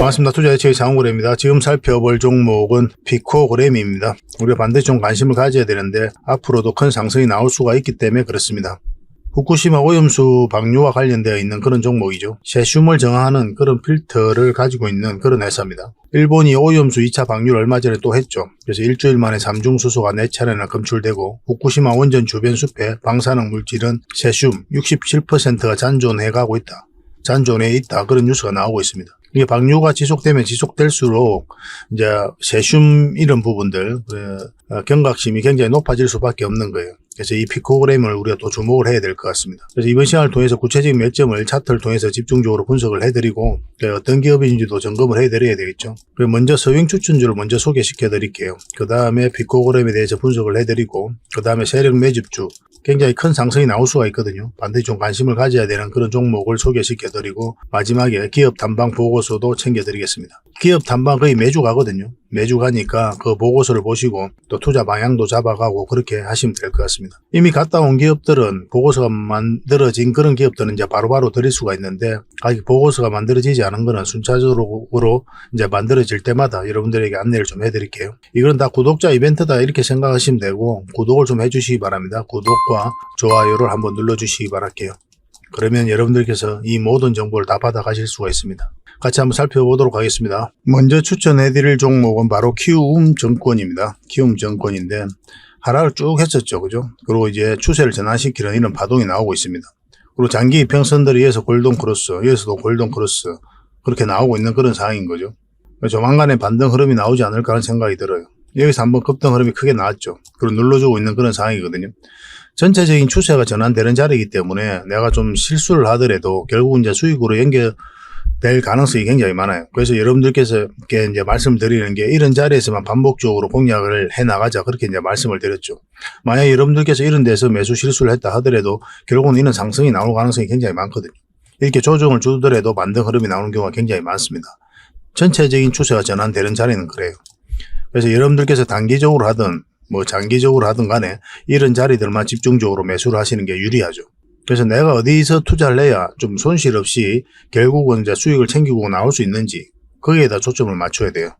반갑습니다. 투자예측의 장훈고래입니다. 지금 살펴볼 종목은 피코그램입니다. 우리가 반드시 좀 관심을 가져야 되는데 앞으로도 큰 상승이 나올 수가 있기 때문에 그렇습니다. 후쿠시마 오염수 방류와 관련되어 있는 그런 종목이죠. 세슘을 정화하는 그런 필터를 가지고 있는 그런 회사입니다. 일본이 오염수 2차 방류를 얼마 전에 또 했죠. 그래서 일주일 만에 삼중수소가 4차례나 검출되고 후쿠시마 원전 주변 숲의 방사능 물질은 세슘 67%가 잔존해 가고 있다. 잔존해 있다. 그런 뉴스가 나오고 있습니다. 이게 방류가 지속되면 지속될수록 이제 세슘 이런 부분들 경각심이 굉장히 높아질 수밖에 없는 거예요. 그래서 이 피코그램을 우리가 또 주목을 해야 될 것 같습니다. 그래서 이번 시간을 통해서 구체적인 몇 점을 차트를 통해서 집중적으로 분석을 해드리고 어떤 기업인지도 점검을 해드려야 되겠죠. 그리고 먼저 서윙 추천주를 먼저 소개시켜 드릴게요. 그 다음에 피코그램에 대해서 분석을 해드리고 그 다음에 세력 매집주 굉장히 큰 상승이 나올 수가 있거든요. 반드시 좀 관심을 가져야 되는 그런 종목을 소개시켜드리고 마지막에 기업 단방 보고서도 챙겨드리겠습니다. 기업 단방 거의 매주 가거든요. 매주 가니까 그 보고서를 보시고 또 투자 방향도 잡아가고 그렇게 하시면 될 것 같습니다. 이미 갔다 온 기업들은 보고서가 만들어진 그런 기업들은 이제 바로바로 드릴 수가 있는데 아직 보고서가 만들어지지 않은 거는 순차적으로 이제 만들어질 때마다 여러분들에게 안내를 좀 해드릴게요. 이건 다 구독자 이벤트다 이렇게 생각하시면 되고 구독을 좀 해주시기 바랍니다. 구독과 좋아요를 한번 눌러주시기 바랄게요. 그러면 여러분들께서 이 모든 정보를 다 받아가실 수가 있습니다. 같이 한번 살펴보도록 하겠습니다. 먼저 추천해드릴 종목은 바로 키움증권입니다. 키움증권인데 하락을 쭉 했었죠. 그죠? 그리고 이제 추세를 전환시키는 이런 파동이 나오고 있습니다. 그리고 장기 이평선들에 의해서 골든 크로스, 여기서도 골든 크로스 그렇게 나오고 있는 그런 상황인 거죠. 조만간에 반등 흐름이 나오지 않을까 하는 생각이 들어요. 여기서 한번 급등 흐름이 크게 나왔죠. 그리고 눌러주고 있는 그런 상황이거든요. 전체적인 추세가 전환되는 자리이기 때문에 내가 좀 실수를 하더라도 결국은 이제 수익으로 연결될 가능성이 굉장히 많아요. 그래서 여러분들께서 이제 말씀드리는 게 이런 자리에서만 반복적으로 공략을 해 나가자 그렇게 이제 말씀을 드렸죠. 만약 여러분들께서 이런 데서 매수 실수를 했다 하더라도 결국은 이런 상승이 나올 가능성이 굉장히 많거든요. 이렇게 조정을 주더라도 반등 흐름이 나오는 경우가 굉장히 많습니다. 전체적인 추세가 전환되는 자리는 그래요. 그래서 여러분들께서 단기적으로 하든 뭐 장기적으로 하든 간에 이런 자리들만 집중적으로 매수를 하시는 게 유리하죠. 그래서 내가 어디서 투자를 해야 좀 손실 없이 결국은 이제 수익을 챙기고 나올 수 있는지 거기에다 초점을 맞춰야 돼요.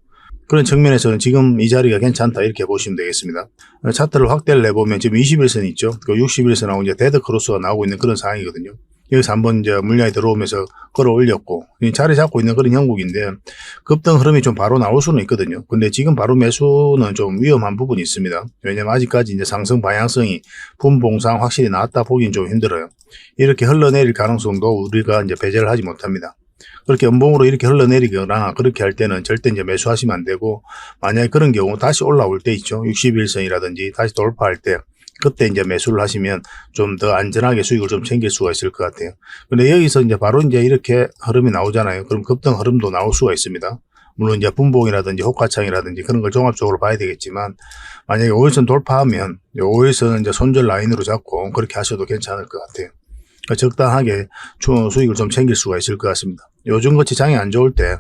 그런 측면에서는 지금 이 자리가 괜찮다 이렇게 보시면 되겠습니다. 차트를 확대를 해보면 지금 21선 있죠. 그 61선하고 이제 데드 크로스가 나오고 있는 그런 상황이거든요. 여기서 한번 이제 물량이 들어오면서 끌어올렸고 자리 잡고 있는 그런 형국인데 급등 흐름이 좀 바로 나올 수는 있거든요. 근데 지금 바로 매수는 좀 위험한 부분이 있습니다. 왜냐면 아직까지 이제 상승 방향성이 분봉상 확실히 나왔다 보기는 좀 힘들어요. 이렇게 흘러내릴 가능성도 우리가 이제 배제를 하지 못합니다. 그렇게 연봉으로 이렇게 흘러내리거나 그렇게 할 때는 절대 이제 매수하시면 안 되고 만약에 그런 경우 다시 올라올 때 있죠. 61선이라든지 다시 돌파할 때 그때 이제 매수를 하시면 좀 더 안전하게 수익을 좀 챙길 수가 있을 것 같아요. 근데 여기서 이제 바로 이제 이렇게 흐름이 나오잖아요. 그럼 급등 흐름도 나올 수가 있습니다. 물론 이제 분봉이라든지 호가창이라든지 그런 걸 종합적으로 봐야 되겠지만 만약에 5일선 돌파하면 5일선은 이제 손절 라인으로 잡고 그렇게 하셔도 괜찮을 것 같아요. 그러니까 적당하게 수익을 좀 챙길 수가 있을 것 같습니다. 요즘같이 장이 안 좋을 때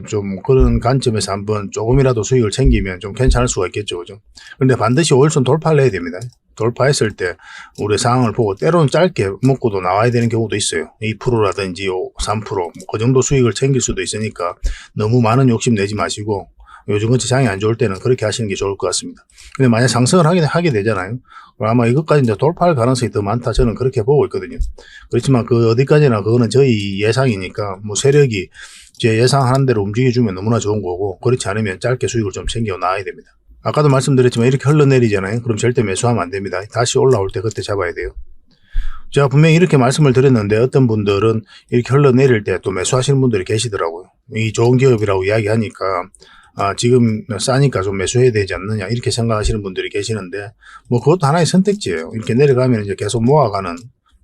좀 그런 관점에서 한번 조금이라도 수익을 챙기면 좀 괜찮을 수가 있겠죠. 그죠? 근데 반드시 5일선 돌파를 해야 됩니다. 돌파했을 때 우리 상황을 보고 때로는 짧게 먹고도 나와야 되는 경우도 있어요. 2%라든지 3% 그 정도 수익을 챙길 수도 있으니까 너무 많은 욕심 내지 마시고 요즘같이 장이 안 좋을 때는 그렇게 하시는 게 좋을 것 같습니다. 근데 만약 상승을 하게 되잖아요. 아마 이것까지 이제 돌파할 가능성이 더 많다 저는 그렇게 보고 있거든요. 그렇지만 그 어디까지나 그거는 저희 예상이니까 뭐 세력이 제 예상하는 대로 움직여주면 너무나 좋은 거고 그렇지 않으면 짧게 수익을 좀 챙겨 나와야 됩니다. 아까도 말씀드렸지만 이렇게 흘러내리잖아요. 그럼 절대 매수하면 안 됩니다. 다시 올라올 때 그때 잡아야 돼요. 제가 분명히 이렇게 말씀을 드렸는데 어떤 분들은 이렇게 흘러내릴 때 또 매수하시는 분들이 계시더라고요. 이 좋은 기업이라고 이야기하니까 지금 싸니까 좀 매수해야 되지 않느냐 이렇게 생각하시는 분들이 계시는데 뭐 그것도 하나의 선택지예요. 이렇게 내려가면 이제 계속 모아가는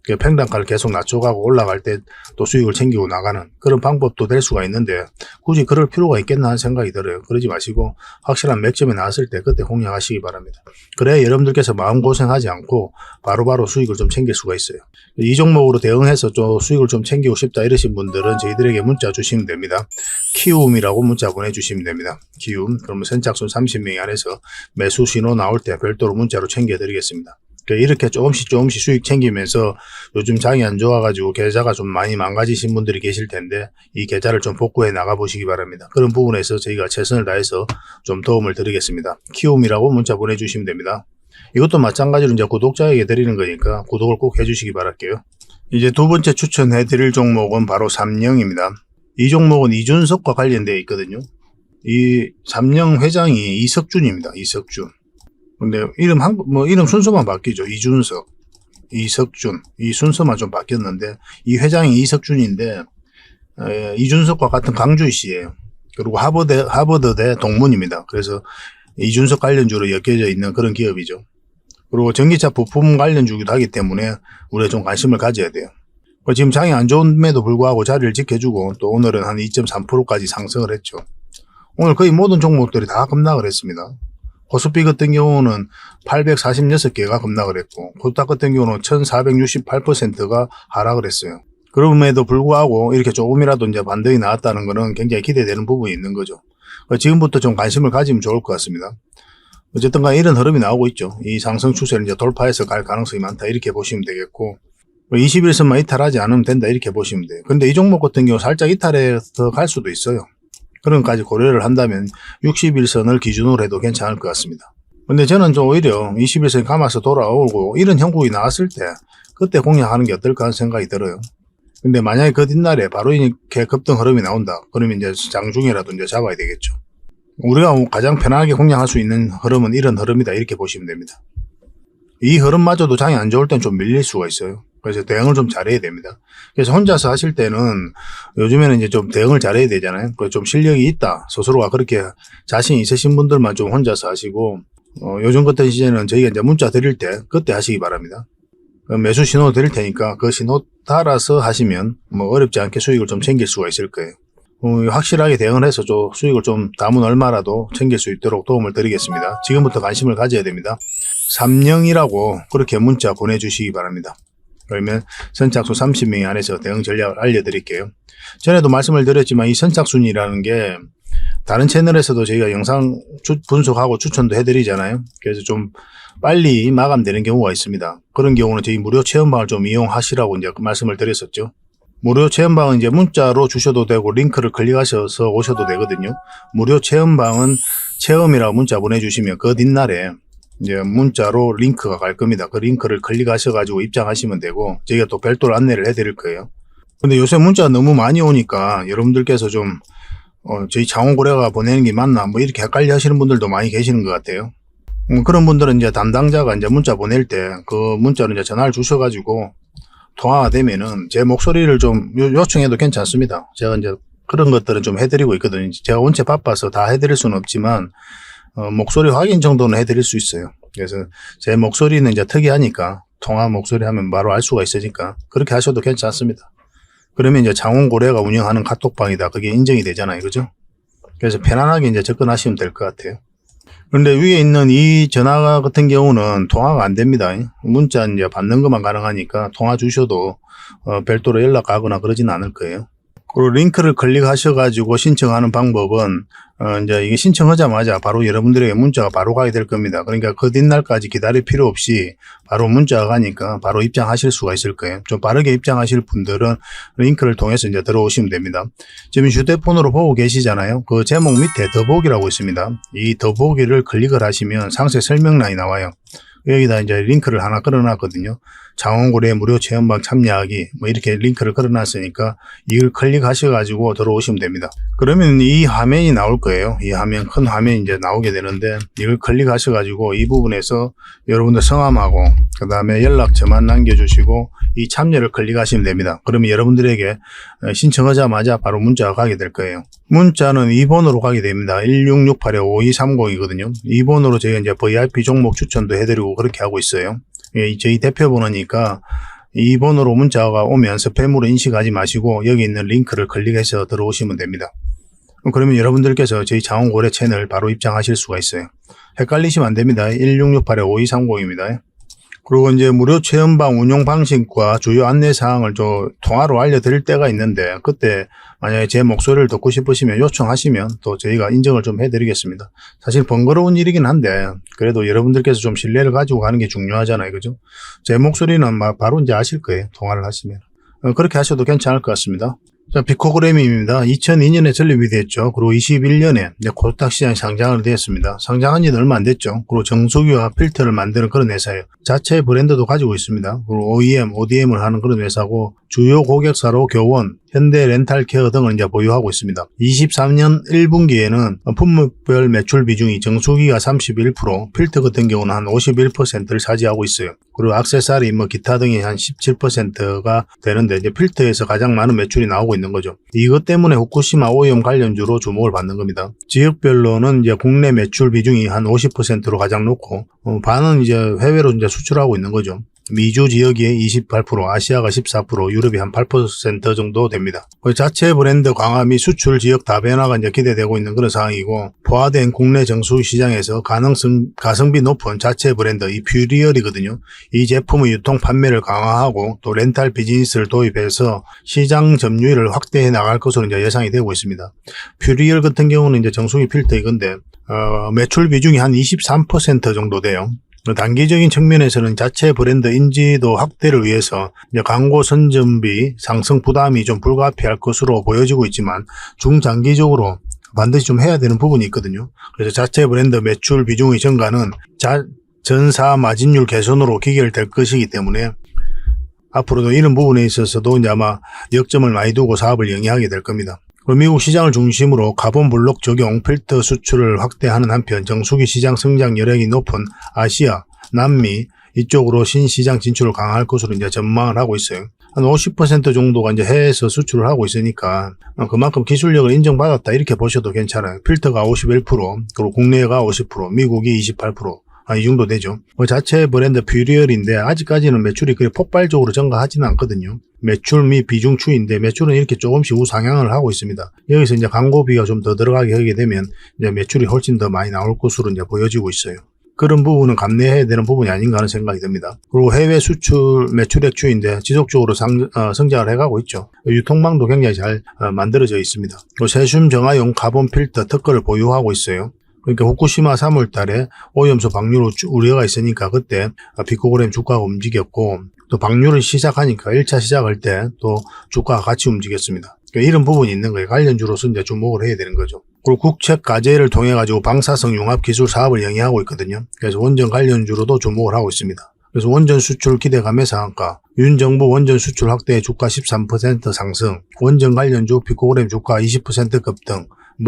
평단가를 계속 낮춰가고 올라갈 때 또 수익을 챙기고 나가는 그런 방법도 될 수가 있는데 굳이 그럴 필요가 있겠나 하는 생각이 들어요. 그러지 마시고 확실한 맥점에 나왔을 때 그때 공략하시기 바랍니다. 그래야 여러분들께서 마음고생하지 않고 바로바로 수익을 좀 챙길 수가 있어요. 이 종목으로 대응해서 좀 수익을 좀 챙기고 싶다 이러신 분들은 저희들에게 문자 주시면 됩니다. 키움이라고 문자 보내주시면 됩니다. 키움 그러면 선착순 30명 안에서 매수 신호 나올 때 별도로 문자로 챙겨드리겠습니다. 이렇게 조금씩 수익 챙기면서 요즘 장이 안 좋아가지고 계좌가 좀 많이 망가지신 분들이 계실 텐데 이 계좌를 좀 복구해 나가 보시기 바랍니다. 그런 부분에서 저희가 최선을 다해서 좀 도움을 드리겠습니다. 키움이라고 문자 보내주시면 됩니다. 이것도 마찬가지로 이제 구독자에게 드리는 거니까 구독을 꼭 해주시기 바랄게요. 이제 두 번째 추천해 드릴 종목은 바로 삼영입니다. 이 종목은 이준석과 관련되어 있거든요. 이 삼영 회장이 이석준입니다. 이석준. 근데 이름 순서만 바뀌죠. 이준석, 이석준, 이 순서만 좀 바뀌었는데 이 회장이 이석준인데 이준석과 같은 강주시예요. 그리고 하버드대 동문입니다. 그래서 이준석 관련주로 엮여져 있는 그런 기업이죠. 그리고 전기차 부품 관련주기도 하기 때문에 우리가 좀 관심을 가져야 돼요. 지금 장이 안 좋음에도 불구하고 자리를 지켜주고 또 오늘은 한 2.3%까지 상승을 했죠. 오늘 거의 모든 종목들이 다 급락을 했습니다. 코스피 같은 경우는 846개가 급락을 했고 코스닥 같은 경우는 1468%가 하락을 했어요. 그럼에도 불구하고 이렇게 조금이라도 이제 반등이 나왔다는 것은 굉장히 기대되는 부분이 있는 거죠. 지금부터 좀 관심을 가지면 좋을 것 같습니다. 어쨌든 간에 이런 흐름이 나오고 있죠. 이 상승 추세를 이제 돌파해서 갈 가능성이 많다 이렇게 보시면 되겠고 21선만 이탈하지 않으면 된다 이렇게 보시면 돼요. 근데 이 종목 같은 경우 살짝 이탈해서 갈 수도 있어요. 그런 것까지 고려를 한다면 61선을 기준으로 해도 괜찮을 것 같습니다. 근데 저는 좀 오히려 21선 감아서 돌아오고 이런 형국이 나왔을 때 그때 공략하는 게 어떨까 하는 생각이 들어요. 근데 만약에 그 뒷날에 바로 이렇게 급등 흐름이 나온다. 그러면 이제 장중이라도 이제 잡아야 되겠죠. 우리가 가장 편하게 공략할 수 있는 흐름은 이런 흐름이다 이렇게 보시면 됩니다. 이 흐름마저도 장이 안 좋을 땐 좀 밀릴 수가 있어요. 그래서 대응을 좀 잘해야 됩니다. 그래서 혼자서 하실 때는 요즘에는 이제 좀 대응을 잘해야 되잖아요. 좀 실력이 있다. 스스로가 그렇게 자신 있으신 분들만 좀 혼자서 하시고, 요즘 같은 시즌에는 저희가 이제 문자 드릴 때 그때 하시기 바랍니다. 매수 신호 드릴 테니까 그 신호 따라서 하시면 뭐 어렵지 않게 수익을 좀 챙길 수가 있을 거예요. 확실하게 대응을 해서 좀 수익을 좀 남은 얼마라도 챙길 수 있도록 도움을 드리겠습니다. 지금부터 관심을 가져야 됩니다. 삼영이라고 그렇게 문자 보내주시기 바랍니다. 그러면 선착순 30명이 안에서 대응 전략을 알려드릴게요. 전에도 말씀을 드렸지만 이 선착순이라는 게 다른 채널에서도 저희가 영상 분석하고 추천도 해드리잖아요. 그래서 좀 빨리 마감되는 경우가 있습니다. 그런 경우는 저희 무료 체험방을 좀 이용하시라고 이제 말씀을 드렸었죠. 무료 체험방은 이제 문자로 주셔도 되고 링크를 클릭하셔서 오셔도 되거든요. 무료 체험방은 체험이라고 문자 보내주시면 그 뒷날에 이제 문자로 링크가 갈 겁니다. 그 링크를 클릭하셔가지고 입장하시면 되고 저희가 또 별도로 안내를 해드릴 거예요. 근데 요새 문자가 너무 많이 오니까 여러분들께서 좀 저희 창원고래가 보내는 게 맞나 뭐 이렇게 헷갈려 하시는 분들도 많이 계시는 것 같아요. 그런 분들은 이제 담당자가 이제 문자 보낼 때 그 문자로 이제 전화를 주셔가지고 통화가 되면은 제 목소리를 좀 요청해도 괜찮습니다. 제가 이제 그런 것들은 좀 해드리고 있거든요. 제가 원체 바빠서 다 해드릴 수는 없지만 목소리 확인 정도는 해드릴 수 있어요. 그래서 제 목소리는 이제 특이하니까 통화 목소리 하면 바로 알 수가 있으니까 그렇게 하셔도 괜찮습니다. 그러면 이제 창원고래가 운영하는 카톡방이다. 그게 인정이 되잖아요. 그죠? 그래서 편안하게 이제 접근하시면 될 것 같아요. 그런데 위에 있는 이 전화 같은 경우는 통화가 안 됩니다. 문자 이제 받는 것만 가능하니까 통화 주셔도 별도로 연락 가거나 그러진 않을 거예요. 그리고 링크를 클릭하셔가지고 신청하는 방법은 이제 이게 신청하자마자 바로 여러분들에게 문자가 바로 가게 될 겁니다. 그러니까 그 뒷날까지 기다릴 필요 없이 바로 문자가 가니까 바로 입장하실 수가 있을 거예요. 좀 빠르게 입장하실 분들은 링크를 통해서 이제 들어오시면 됩니다. 지금 휴대폰으로 보고 계시잖아요. 그 제목 밑에 더보기라고 있습니다. 이 더보기를 클릭을 하시면 상세 설명란이 나와요. 여기다 이제 링크를 하나 걸어놨거든요. 창원고래 무료 체험방 참여하기 뭐 이렇게 링크를 걸어놨으니까 이걸 클릭하셔가지고 들어오시면 됩니다. 그러면 이 화면이 나올 거예요. 이 화면, 큰 화면이 이제 나오게 되는데 이걸 클릭하셔가지고 이 부분에서 여러분들 성함하고 그 다음에 연락처만 남겨주시고 이 참여를 클릭하시면 됩니다. 그러면 여러분들에게 신청하자마자 바로 문자가 가게 될 거예요. 문자는 2번으로 가게 됩니다. 1668-5230이거든요. 2번으로 저희가 이제 VIP 종목 추천도 해드리고 그렇게 하고 있어요. 저희 대표번호니까 2번으로 문자가 오면 스팸으로 인식하지 마시고 여기 있는 링크를 클릭해서 들어오시면 됩니다. 그러면 여러분들께서 저희 창원고래 채널 바로 입장하실 수가 있어요. 헷갈리시면 안 됩니다. 1668-5230입니다. 그리고 이제 무료 체험방 운영 방식과 주요 안내 사항을 좀 통화로 알려드릴 때가 있는데, 그때 만약에 제 목소리를 듣고 싶으시면 요청하시면 또 저희가 인정을 좀 해드리겠습니다. 사실 번거로운 일이긴 한데 그래도 여러분들께서 좀 신뢰를 가지고 가는 게 중요하잖아요, 그죠? 제 목소리는 바로 이제 아실 거예요, 통화를 하시면. 그렇게 하셔도 괜찮을 것 같습니다. 자, 피코그램입니다. 2002년에 설립이 됐죠. 그리고 21년에 코스닥 시장에 상장을 되었습니다. 상장한 지는 얼마 안 됐죠. 그리고 정수기와 필터를 만드는 그런 회사예요. 자체 브랜드도 가지고 있습니다. 그리고 OEM, ODM을 하는 그런 회사고, 주요 고객사로 교원, 현대 렌탈케어 등을 이제 보유하고 있습니다. 23년 1분기에는 품목별 매출 비중이 정수기가 31%, 필터 같은 경우는 한 51%를 차지하고 있어요. 그리고 액세서리, 기타 등이 한 17%가 되는데, 이제 필터에서 가장 많은 매출이 나오고 있는 거죠. 이것 때문에 후쿠시마 오염 관련주로 주목을 받는 겁니다. 지역별로는 이제 국내 매출 비중이 한 50%로 가장 높고, 반은 이제 해외로 이제 수출하고 있는 거죠. 미주 지역이 28%, 아시아가 14%, 유럽이 한 8% 정도 됩니다. 자체 브랜드 강화 및 수출 지역 다변화가 이제 기대되고 있는 그런 상황이고, 포화된 국내 정수 시장에서 가성비 높은 자체 브랜드 이 퓨리얼이거든요. 이 제품의 유통 판매를 강화하고 또 렌탈 비즈니스를 도입해서 시장 점유율을 확대해 나갈 것으로 이제 예상이 되고 있습니다. 퓨리얼 같은 경우는 이제 정수기 필터 이건데, 매출 비중이 한 23% 정도 돼요. 단기적인 측면에서는 자체 브랜드 인지도 확대를 위해서 이제 광고 선전비 상승 부담이 좀 불가피할 것으로 보여지고 있지만, 중장기적으로 반드시 좀 해야 되는 부분이 있거든요. 그래서 자체 브랜드 매출 비중의 증가는 전사 마진율 개선으로 기결될 것이기 때문에 앞으로도 이런 부분에 있어서도 이제 아마 역점을 많이 두고 사업을 영위하게 될 겁니다. 미국 시장을 중심으로 카본 블록 적용 필터 수출을 확대하는 한편, 정수기 시장 성장 여력이 높은 아시아, 남미 이쪽으로 신시장 진출을 강화할 것으로 이제 전망을 하고 있어요. 한 50% 정도가 이제 해외에서 수출을 하고 있으니까 그만큼 기술력을 인정받았다 이렇게 보셔도 괜찮아요. 필터가 51%, 그리고 국내가 50%, 미국이 28%. 이 정도 되죠. 자체 브랜드 퓨리얼인데 아직까지는 매출이 그렇게 폭발적으로 증가하지는 않거든요. 매출 및 비중 추이인데 매출은 이렇게 조금씩 우상향을 하고 있습니다. 여기서 이제 광고비가 좀 더 들어가게 하게 되면 이제 매출이 훨씬 더 많이 나올 것으로 이제 보여지고 있어요. 그런 부분은 감내해야 되는 부분이 아닌가 하는 생각이 듭니다. 그리고 해외 수출 매출액 추이인데 지속적으로 성장을 해가고 있죠. 유통망도 굉장히 잘 만들어져 있습니다. 세슘 정화용 카본 필터 특허를 보유하고 있어요. 그러니까 후쿠시마 3월 달에 오염수 방류로 우려가 있으니까 그때 피코그램 주가가 움직였고, 또 방류를 시작하니까 1차 시작할 때 또 주가가 같이 움직였습니다. 그러니까 이런 부분이 있는 거예요. 관련주로서 이제 주목을 해야 되는 거죠. 그리고 국책 과제를 통해 가지고 방사성 융합 기술 사업을 영위하고 있거든요. 그래서 원전 관련주로도 주목을 하고 있습니다. 그래서 원전 수출 기대감의 상한가, 윤 정부 원전 수출 확대 주가 13% 상승, 원전 관련주 피코그램 주가 20% 급등,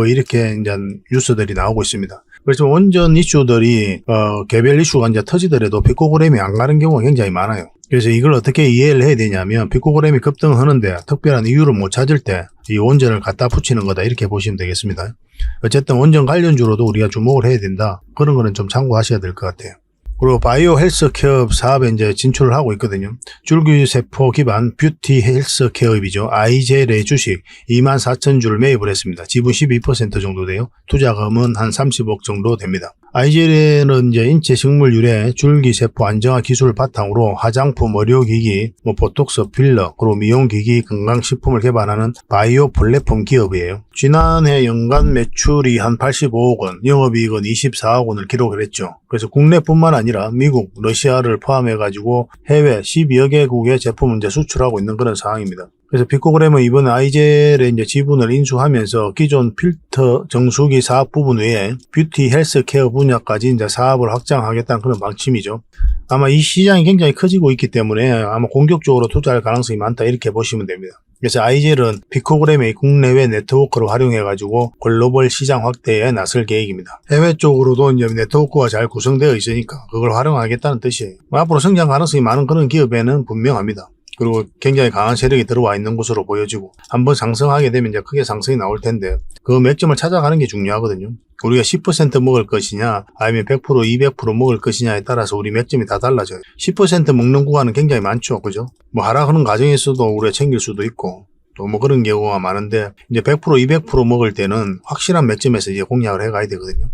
이렇게 이제 뉴스들이 나오고 있습니다. 그렇지만 원전 이슈들이 개별 이슈가 이제 터지더라도 피코그램이 안 가는 경우가 굉장히 많아요. 그래서 이걸 어떻게 이해를 해야 되냐면, 피코그램이 급등하는데 특별한 이유를 못 찾을 때 이 원전을 갖다 붙이는 거다 이렇게 보시면 되겠습니다. 어쨌든 원전 관련주로도 우리가 주목을 해야 된다. 그런 거는 좀 참고하셔야 될 것 같아요. 그리고 바이오 헬스케어 사업에 이제 진출을 하고 있거든요. 줄기세포 기반 뷰티 헬스케어업이죠. 아이젤의 주식 24,000주를 매입을 했습니다. 지분 12% 정도 돼요. 투자금은 한 30억 정도 됩니다. 아이젤은 이제 인체 식물 유래 줄기세포 안정화 기술을 바탕으로 화장품, 의료기기, 보톡스, 필러, 그리고 미용기기, 건강식품을 개발하는 바이오 플랫폼 기업이에요. 지난해 연간 매출이 한 85억 원, 영업이익은 24억 원을 기록을 했죠. 그래서 국내뿐만 아니라 미국, 러시아를 포함해가지고 해외 12여 개국의 제품을 이제 수출하고 있는 그런 상황입니다. 그래서 피코그램은 이번 아이젤의 이제 지분을 인수하면서 기존 필터 정수기 사업 부분 외에 뷰티 헬스케어 분야까지 이제 사업을 확장하겠다는 그런 방침이죠. 아마 이 시장이 굉장히 커지고 있기 때문에 아마 공격적으로 투자할 가능성이 많다 이렇게 보시면 됩니다. 그래서 아이젤은 피코그램의 국내외 네트워크를 활용해가지고 글로벌 시장 확대에 나설 계획입니다. 해외 쪽으로도 이제 네트워크가 잘 구성되어 있으니까 그걸 활용하겠다는 뜻이에요. 앞으로 성장 가능성이 많은 그런 기업에는 분명합니다. 그리고 굉장히 강한 세력이 들어와 있는 것으로 보여지고, 한번 상승하게 되면 이제 크게 상승이 나올 텐데 그 맥점을 찾아가는 게 중요하거든요. 우리가 10% 먹을 것이냐 아니면 100%, 200% 먹을 것이냐에 따라서 우리 맥점이 다 달라져요. 10% 먹는 구간은 굉장히 많죠. 그죠? 하락하는 과정에서도 우리가 챙길 수도 있고 또 그런 경우가 많은데, 이제 100%, 200% 먹을 때는 확실한 맥점에서 이제 공략을 해가야 되거든요.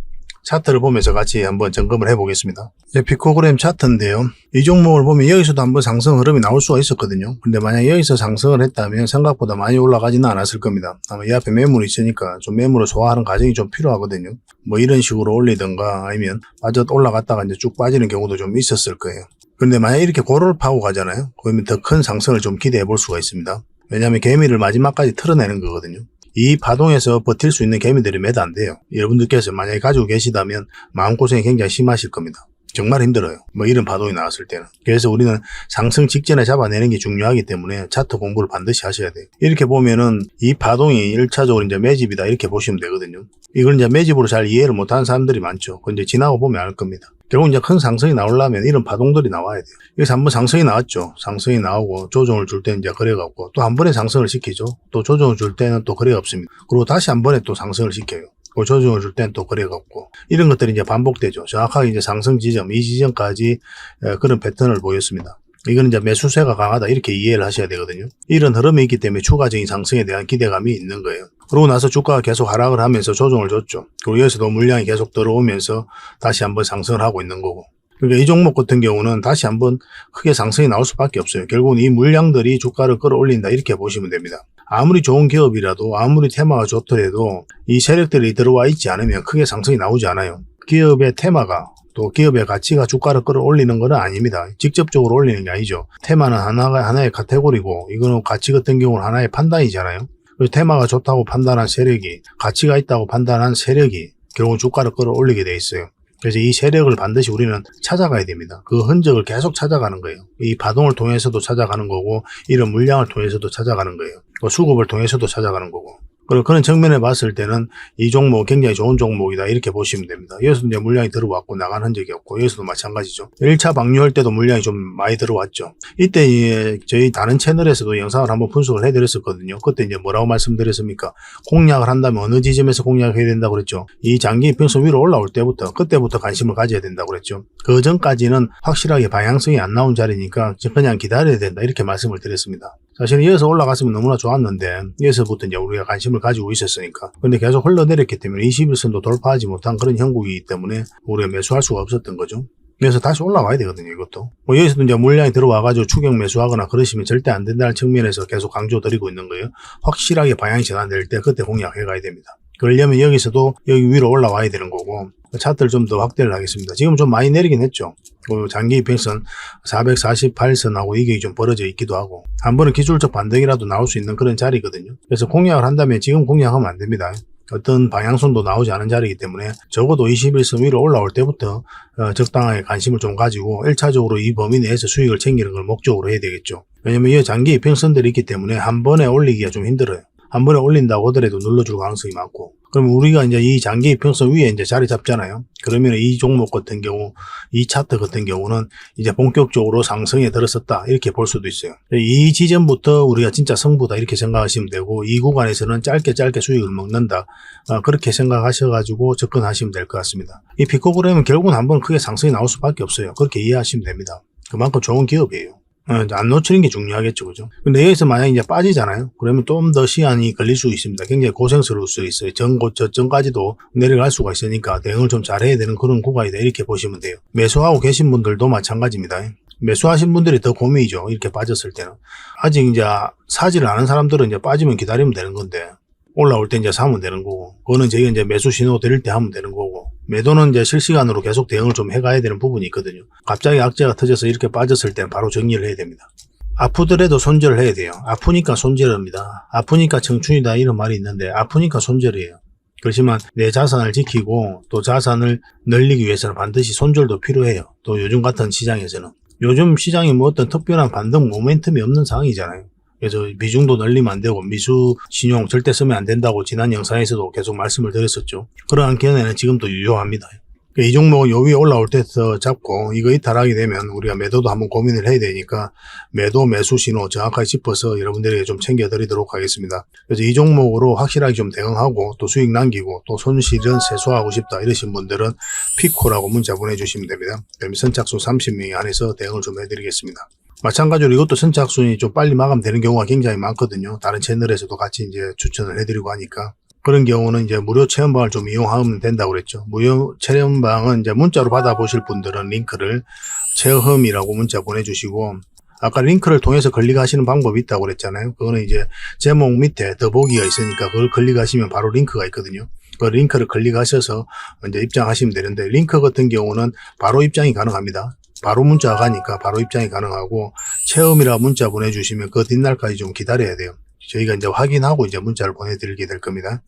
차트를 보면서 같이 한번 점검을 해보겠습니다. 피코그램 차트인데요. 이 종목을 보면 여기서도 한번 상승 흐름이 나올 수가 있었거든요. 근데 만약 여기서 상승을 했다면 생각보다 많이 올라가지는 않았을 겁니다. 아마 이 앞에 매물이 있으니까 좀 매물을 소화하는 과정이 좀 필요하거든요. 뭐 이런 식으로 올리든가 아니면 빠져 올라갔다가 이제 쭉 빠지는 경우도 좀 있었을 거예요. 근데 만약 이렇게 고를 파고 가잖아요. 그러면 더 큰 상승을 좀 기대해 볼 수가 있습니다. 왜냐하면 개미를 마지막까지 털어내는 거거든요. 이 파동에서 버틸 수 있는 개미들이 몇 안 돼요. 여러분들께서 만약에 가지고 계시다면 마음고생이 굉장히 심하실 겁니다. 정말 힘들어요. 뭐 이런 파동이 나왔을 때는. 그래서 우리는 상승 직전에 잡아내는 게 중요하기 때문에 차트 공부를 반드시 하셔야 돼요. 이렇게 보면은 이 파동이 1차적으로 이제 매집이다 이렇게 보시면 되거든요. 이걸 이제 매집으로 잘 이해를 못하는 사람들이 많죠. 근데 지나고 보면 알 겁니다. 결국 이제 큰 상승이 나오려면 이런 파동들이 나와야 돼요. 여기서 한번 상승이 나왔죠. 상승이 나오고 조정을 줄 때는 이제 거래가 없고 또 한 번에 상승을 시키죠. 또 조정을 줄 때는 또 거래가 없습니다. 그리고 다시 한 번에 또 상승을 시켜요. 조정을 줄 때는 또 거래가 없고 이런 것들이 이제 반복되죠. 정확하게 이제 상승 지점, 이 지점까지 그런 패턴을 보였습니다. 이거는 이제 매수세가 강하다 이렇게 이해를 하셔야 되거든요. 이런 흐름이 있기 때문에 추가적인 상승에 대한 기대감이 있는 거예요. 그러고 나서 주가가 계속 하락을 하면서 조정을 줬죠. 그리고 여기서도 물량이 계속 들어오면서 다시 한번 상승을 하고 있는 거고. 그러니까 이 종목 같은 경우는 다시 한번 크게 상승이 나올 수밖에 없어요. 결국은 이 물량들이 주가를 끌어올린다 이렇게 보시면 됩니다. 아무리 좋은 기업이라도 아무리 테마가 좋더라도 이 세력들이 들어와 있지 않으면 크게 상승이 나오지 않아요. 기업의 테마가 또 기업의 가치가 주가를 끌어올리는 건 아닙니다. 직접적으로 올리는 게 아니죠. 테마는 하나의 카테고리고 이거는 가치 같은 경우는 하나의 판단이잖아요. 그래서 테마가 좋다고 판단한 세력이 가치가 있다고 판단한 세력이 결국 주가를 끌어올리게 돼 있어요. 그래서 이 세력을 반드시 우리는 찾아가야 됩니다. 그 흔적을 계속 찾아가는 거예요. 이 파동을 통해서도 찾아가는 거고 이런 물량을 통해서도 찾아가는 거예요. 또 수급을 통해서도 찾아가는 거고. 그리고 그런 측면에 봤을 때는 이 종목 굉장히 좋은 종목이다 이렇게 보시면 됩니다. 여기서 이제 물량이 들어왔고 나간 흔적이 없고 여기서도 마찬가지죠. 1차 방류할 때도 물량이 좀 많이 들어왔죠. 이때 저희 다른 채널에서도 영상을 한번 분석을 해드렸었거든요. 그때 이제 뭐라고 말씀드렸습니까? 공략을 한다면 어느 지점에서 공략을 해야 된다고 그랬죠. 이 장기 이평선 위로 올라올 때부터 그때부터 관심을 가져야 된다고 그랬죠. 그 전까지는 확실하게 방향성이 안 나온 자리니까 그냥 기다려야 된다 이렇게 말씀을 드렸습니다. 사실은 여기서 올라갔으면 너무나 좋았는데 여기서부터 이제 우리가 관심을 가지고 있었으니까 근데 계속 흘러내렸기 때문에 21선도 돌파하지 못한 그런 형국이기 때문에 우리가 매수할 수가 없었던 거죠. 그래서 다시 올라와야 되거든요. 이것도 뭐 여기서도 이제 물량이 들어와가지고 추격 매수하거나 그러시면 절대 안 된다는 측면에서 계속 강조드리고 있는 거예요. 확실하게 방향이 전환될 때 그때 공략해 가야 됩니다. 그러려면 여기서도 여기 위로 올라와야 되는 거고 차트를 좀 더 확대를 하겠습니다. 지금 좀 많이 내리긴 했죠. 장기 이평선 448선하고 이게 좀 벌어져 있기도 하고 한 번은 기술적 반등이라도 나올 수 있는 그런 자리거든요. 그래서 공략을 한다면 지금 공략하면 안 됩니다. 어떤 방향성도 나오지 않은 자리이기 때문에 적어도 21선 위로 올라올 때부터 적당하게 관심을 좀 가지고 1차적으로 이 범위 내에서 수익을 챙기는 걸 목적으로 해야 되겠죠. 왜냐면 이 장기 이평선들이 있기 때문에 한 번에 올리기가 좀 힘들어요. 한 번에 올린다고 하더라도 눌러줄 가능성이 많고 그럼 우리가 이제 이 장기 이평선 위에 이제 자리 잡잖아요. 그러면 이 종목 같은 경우 이 차트 같은 경우는 이제 본격적으로 상승에 들어섰다 이렇게 볼 수도 있어요. 이 지점부터 우리가 진짜 승부다 이렇게 생각하시면 되고 이 구간에서는 짧게 수익을 먹는다 그렇게 생각하셔가지고 접근하시면 될 것 같습니다. 이 피코그램은 결국은 한번 크게 상승이 나올 수밖에 없어요. 그렇게 이해하시면 됩니다. 그만큼 좋은 기업이에요. 안 놓치는 게 중요하겠죠, 그죠? 근데 여기서 만약 이제 빠지잖아요? 그러면 좀 더 시간이 걸릴 수 있습니다. 굉장히 고생스러울 수 있어요. 저점까지도 내려갈 수가 있으니까 대응을 좀 잘해야 되는 그런 구간이다. 이렇게 보시면 돼요. 매수하고 계신 분들도 마찬가지입니다. 매수하신 분들이 더 고민이죠. 이렇게 빠졌을 때는. 아직 이제 사지를 않은 사람들은 이제 빠지면 기다리면 되는 건데, 올라올 때 이제 사면 되는 거고, 그거는 저희가 이제 매수 신호 드릴 때 하면 되는 거고, 매도는 이제 실시간으로 계속 대응을 좀 해가야 되는 부분이 있거든요. 갑자기 악재가 터져서 이렇게 빠졌을 때는 바로 정리를 해야 됩니다. 아프더라도 손절을 해야 돼요. 아프니까 손절을 합니다. 아프니까 청춘이다 이런 말이 있는데 아프니까 손절이에요. 그렇지만 내 자산을 지키고 또 자산을 늘리기 위해서는 반드시 손절도 필요해요. 또 요즘 같은 시장에서는. 요즘 시장이 뭐 어떤 특별한 반등 모멘텀이 없는 상황이잖아요. 그래서 비중도 늘리면 안 되고 미수 신용 절대 쓰면 안 된다고 지난 영상에서도 계속 말씀을 드렸었죠. 그러한 견해는 지금도 유효합니다. 이 종목은 요 위에 올라올 때부터 잡고 이거 이탈하게 되면 우리가 매도도 한번 고민을 해야 되니까 매도 매수 신호 정확하게 짚어서 여러분들에게 좀 챙겨드리도록 하겠습니다. 그래서 이 종목으로 확실하게 좀 대응하고 또 수익 남기고 또 손실은 세소하고 싶다 이러신 분들은 피코라고 문자 보내주시면 됩니다. 그럼 선착순 30명이 안에서 대응을 좀 해드리겠습니다. 마찬가지로 이것도 선착순이 좀 빨리 마감되는 경우가 굉장히 많거든요. 다른 채널에서도 같이 이제 추천을 해드리고 하니까. 그런 경우는 이제 무료 체험방을 좀 이용하면 된다고 그랬죠. 무료 체험방은 이제 문자로 받아보실 분들은 링크를 체험이라고 문자 보내주시고, 아까 링크를 통해서 클릭하시는 방법이 있다고 그랬잖아요. 그거는 이제 제목 밑에 더보기가 있으니까 그걸 클릭하시면 바로 링크가 있거든요. 그 링크를 클릭하셔서 이제 입장하시면 되는데, 링크 같은 경우는 바로 입장이 가능합니다. 바로 문자가 가니까 바로 입장이 가능하고, 체험이라 문자 보내주시면 그 뒷날까지 좀 기다려야 돼요. 저희가 이제 확인하고 이제 문자를 보내드리게 될 겁니다.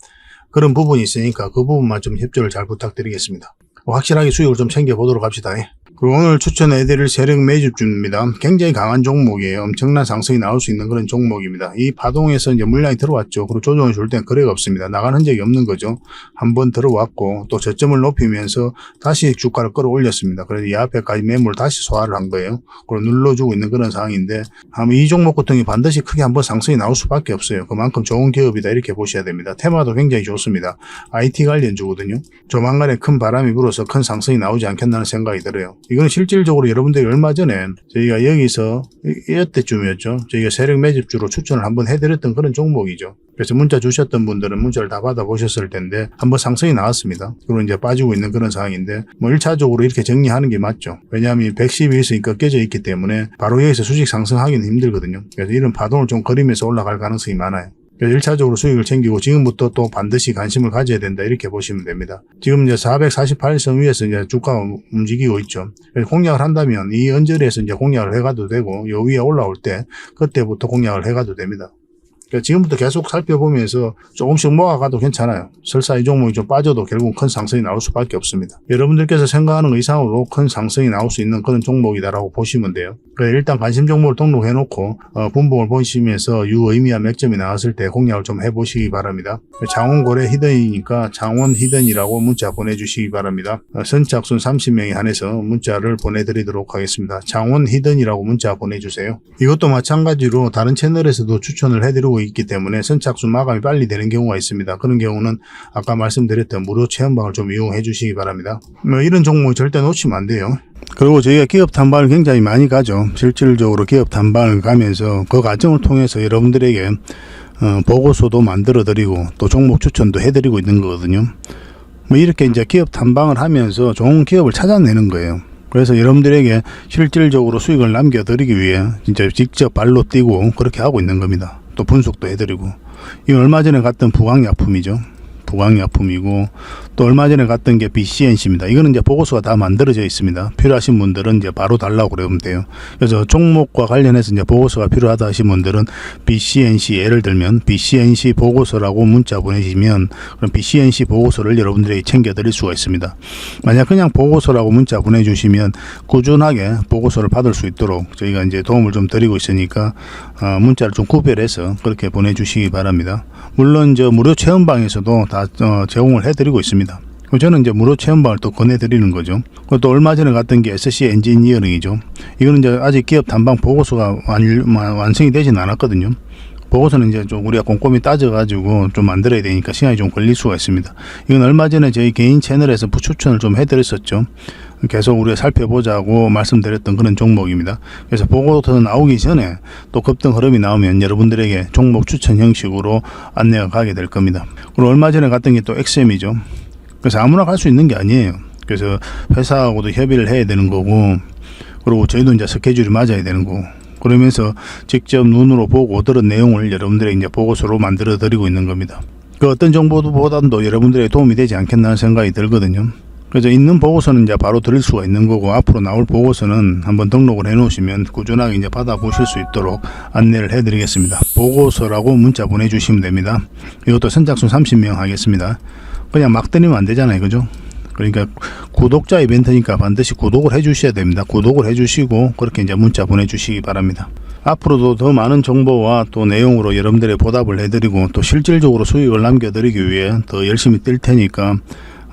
그런 부분이 있으니까 그 부분만 좀 협조를 잘 부탁드리겠습니다. 확실하게 수익을 좀 챙겨보도록 합시다. 그리고 오늘 추천해드릴 세력 매집주입니다. 굉장히 강한 종목이에요. 엄청난 상승이 나올 수 있는 그런 종목입니다. 이 파동에서 이제 물량이 들어왔죠. 그리고 조정을 줄 땐 거래가 없습니다. 나간 흔적이 없는 거죠. 한번 들어왔고 또 저점을 높이면서 다시 주가를 끌어올렸습니다. 그래서 이 앞에까지 매물을 다시 소화를 한 거예요. 그리고 눌러주고 있는 그런 상황인데, 아마 이 종목 같은 게 반드시 크게 한번 상승이 나올 수밖에 없어요. 그만큼 좋은 기업이다 이렇게 보셔야 됩니다. 테마도 굉장히 좋습니다. IT 관련주거든요. 조만간에 큰 바람이 불어서 큰 상승이 나오지 않겠나는 생각이 들어요. 이건 실질적으로 여러분들이 얼마 전에 저희가 여기서 이때쯤이었죠. 저희가 세력 매집주로 추천을 한번 해드렸던 그런 종목이죠. 그래서 문자 주셨던 분들은 문자를 다 받아보셨을 텐데 한번 상승이 나왔습니다. 그리고 이제 빠지고 있는 그런 상황인데, 1차적으로 이렇게 정리하는 게 맞죠. 왜냐하면 112에서 꺾여져 있기 때문에 바로 여기서 수직 상승하기는 힘들거든요. 그래서 이런 파동을 좀 거리면서 올라갈 가능성이 많아요. 그래서 1차적으로 수익을 챙기고 지금부터 또 반드시 관심을 가져야 된다 이렇게 보시면 됩니다. 지금 이제 448선 위에서 이제 주가가 움직이고 있죠. 그래서 공략을 한다면 이 언저리에서 이제 공략을 해가도 되고, 요 위에 올라올 때 그때부터 공략을 해가도 됩니다. 지금부터 계속 살펴보면서 조금씩 모아가도 괜찮아요. 설사 이 종목이 좀 빠져도 결국 큰 상승이 나올 수밖에 없습니다. 여러분들께서 생각하는 것 이상으로 큰 상승이 나올 수 있는 그런 종목이다라고 보시면 돼요. 일단 관심 종목을 등록해놓고 분봉을 보시면서 유의미한 맥점이 나왔을 때 공략을 좀 해보시기 바랍니다. 장원고래 히든이니까 장원 히든이라고 문자 보내주시기 바랍니다. 선착순 30명에 한해서 문자를 보내드리도록 하겠습니다. 장원 히든이라고 문자 보내주세요. 이것도 마찬가지로 다른 채널에서도 추천을 해드리고 있기 때문에 선착순 마감이 빨리 되는 경우가 있습니다. 그런 경우는 아까 말씀드렸던 무료 체험방을 좀 이용해 주시기 바랍니다. 이런 종목 절대 놓치면 안 돼요. 그리고 저희가 기업 탐방을 굉장히 많이 가죠. 실질적으로 기업 탐방을 가면서 그 과정을 통해서 여러분들에게 보고서도 만들어 드리고 또 종목 추천도 해 드리고 있는 거거든요. 이렇게 이제 기업 탐방을 하면서 좋은 기업을 찾아내는 거예요. 그래서 여러분들에게 실질적으로 수익을 남겨드리기 위해 진짜 직접 발로 뛰고 그렇게 하고 있는 겁니다. 또 분석도 해드리고. 이건 얼마 전에 갔던 부강약품이죠. 부강약품이고, 또 얼마 전에 갔던 게 BCNC입니다. 이거는 이제 보고서가 다 만들어져 있습니다. 필요하신 분들은 이제 바로 달라고 그러면 돼요. 그래서 종목과 관련해서 이제 보고서가 필요하다 하신 분들은 BCNC, 예를 들면 BCNC 보고서라고 문자 보내시면 그럼 BCNC 보고서를 여러분들에게 챙겨드릴 수가 있습니다. 만약 그냥 보고서라고 문자 보내주시면 꾸준하게 보고서를 받을 수 있도록 저희가 이제 도움을 좀 드리고 있으니까 문자를 좀 구별해서 그렇게 보내주시기 바랍니다. 물론 저 무료 체험방에서도 다 제공을 해드리고 있습니다. 저는 이제 무료 체험방을 또 권해드리는 거죠. 또 얼마 전에 갔던 게 SC 엔지니어링이죠. 이거는 이제 아직 기업 탐방 보고서가 완성이 되진 않았거든요. 보고서는 이제 좀 우리가 꼼꼼히 따져가지고 좀 만들어야 되니까 시간이 좀 걸릴 수가 있습니다. 이건 얼마 전에 저희 개인 채널에서 추천을 좀 해드렸었죠. 계속 우리가 살펴보자고 말씀드렸던 그런 종목입니다. 그래서 보고서 나오기 전에 또 급등 흐름이 나오면 여러분들에게 종목 추천 형식으로 안내가 가게 될 겁니다. 그리고 얼마 전에 갔던 게 또 XM이죠. 그래서 아무나 갈 수 있는 게 아니에요. 그래서 회사하고도 협의를 해야 되는 거고, 그리고 저희도 이제 스케줄이 맞아야 되는 거고, 그러면서 직접 눈으로 보고 들은 내용을 여러분들에게 이제 보고서로 만들어 드리고 있는 겁니다. 그 어떤 정보보다도 여러분들에게 도움이 되지 않겠나 하는 생각이 들거든요. 그래서 있는 보고서는 이제 바로 드릴 수가 있는 거고, 앞으로 나올 보고서는 한번 등록을 해 놓으시면 꾸준하게 이제 받아보실 수 있도록 안내를 해 드리겠습니다. 보고서라고 문자 보내주시면 됩니다. 이것도 선착순 30명 하겠습니다. 그냥 막 드리면 안 되잖아요. 그죠? 그러니까 구독자 이벤트니까 반드시 구독을 해 주셔야 됩니다. 구독을 해 주시고 그렇게 이제 문자 보내주시기 바랍니다. 앞으로도 더 많은 정보와 또 내용으로 여러분들의 보답을 해드리고 또 실질적으로 수익을 남겨드리기 위해 더 열심히 뛸 테니까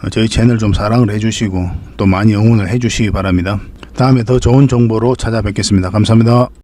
저희 채널 좀 사랑을 해주시고 또 많이 응원을 해주시기 바랍니다. 다음에 더 좋은 정보로 찾아뵙겠습니다. 감사합니다.